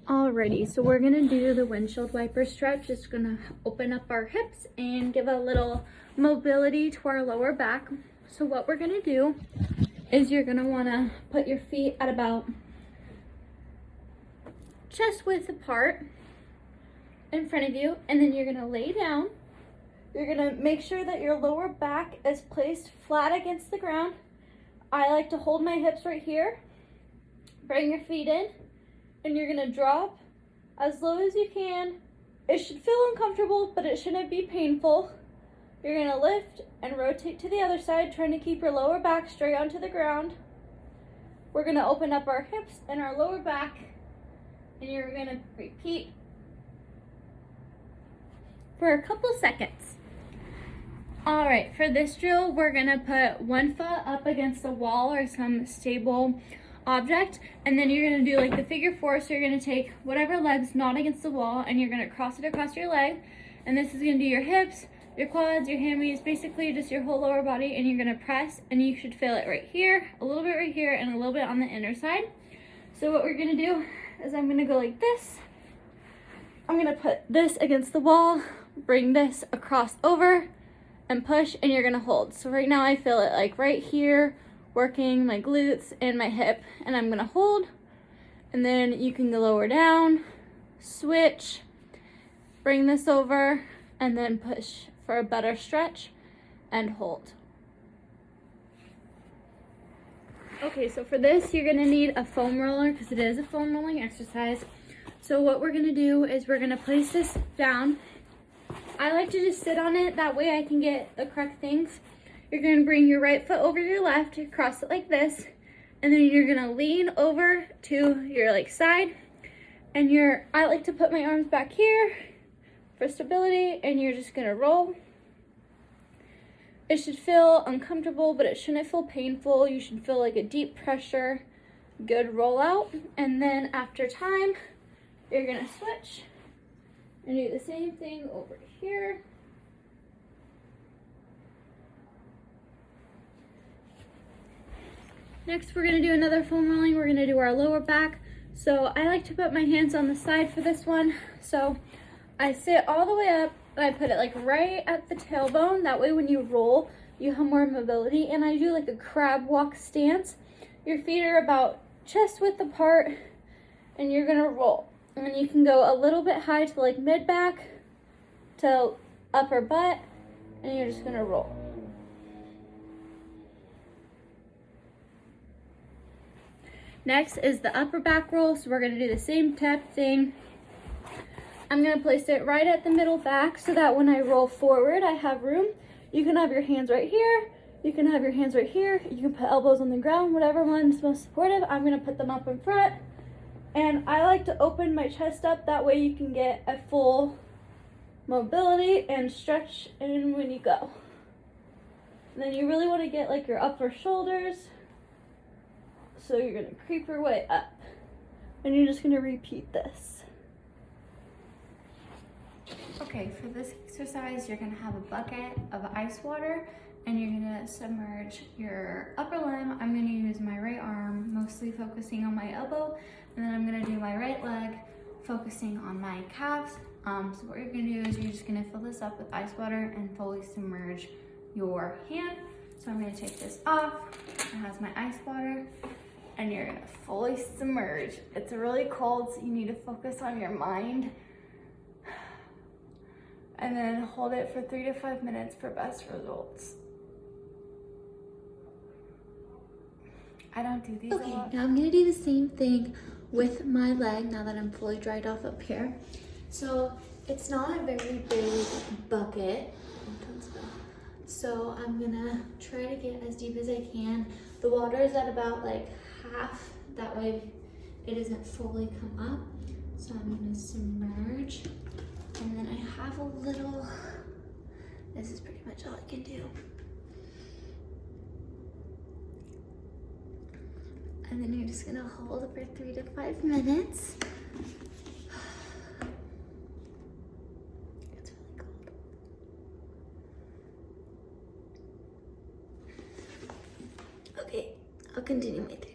Alrighty, so we're gonna do the windshield wiper stretch. Just gonna open up our hips and give a little mobility to our lower back. So what we're gonna do is you're gonna wanna put your feet at about chest width apart in front of you, and then you're gonna lay down. You're gonna make sure that your lower back is placed flat against the ground. I like to hold my hips right here. Bring your feet in. And you're gonna drop as low as you can. It should feel uncomfortable, but it shouldn't be painful. You're gonna lift and rotate to the other side, trying to keep your lower back straight onto the ground. We're gonna open up our hips and our lower back, and you're gonna repeat for a couple seconds. All right, for this drill, we're gonna put one foot up against the wall or some stable object, and then you're gonna do like the figure four. So you're gonna take whatever leg's not against the wall and you're gonna cross it across your leg, and this is gonna do your hips, your quads, your hammies, basically just your whole lower body, and you're gonna press, and you should feel it right here, a little bit right here, and a little bit on the inner side. So what we're gonna do is I'm gonna go like this. I'm gonna put this against the wall, bring this across over and push, and you're gonna hold. So right now I feel it like right here, working my glutes and my hip, and I'm gonna hold, and then you can go lower down, switch, bring this over, and then push for a better stretch and hold. Okay, so for this, you're gonna need a foam roller because it is a foam rolling exercise. So what we're gonna do is we're gonna place this down. I like to just sit on it, that way I can get the correct things. You're gonna bring your right foot over your left, cross it like this, and then you're gonna lean over to your like side, and I like to put my arms back here for stability, and you're just gonna roll. It should feel uncomfortable, but it shouldn't feel painful. You should feel like a deep pressure, good rollout, and then after time, you're gonna switch and do the same thing over here. Next, we're gonna do another foam rolling. We're gonna do our lower back. So I like to put my hands on the side for this one. So I sit all the way up and I put it like right at the tailbone. That way when you roll, you have more mobility. And I do like a crab walk stance. Your feet are about chest width apart and you're gonna roll. And then you can go a little bit high to like mid back to upper butt, and you're just gonna roll. Next is the upper back roll. So we're gonna do the same type thing. I'm gonna place it right at the middle back so that when I roll forward, I have room. You can have your hands right here. You can have your hands right here. You can put elbows on the ground, whatever one's most supportive. I'm gonna put them up in front. And I like to open my chest up, that way you can get a full mobility and stretch in when you go. And then you really wanna get like your upper shoulders. So you're gonna creep your way up, and you're just gonna repeat this. Okay, for this exercise, you're gonna have a bucket of ice water, and you're gonna submerge your upper limb. I'm gonna use my right arm, mostly focusing on my elbow, and then I'm gonna do my right leg, focusing on my calves. So what you're gonna do is you're just gonna fill this up with ice water and fully submerge your hand. So I'm gonna take this off. It has my ice water. And you're gonna fully submerge. It's really cold, so you need to focus on your mind. And then hold it for 3 to 5 minutes for best results. I don't do these a lot. Okay, now I'm gonna do the same thing with my leg now that I'm fully dried off up here. So it's not a very big bucket. So I'm gonna try to get as deep as I can. The water is at about like half, that way it doesn't fully come up. So I'm gonna submerge, and then I have a little, this is pretty much all I can do. And then you're just gonna hold it for 3 to 5 minutes. It's really cold. Okay, I'll continue my thing.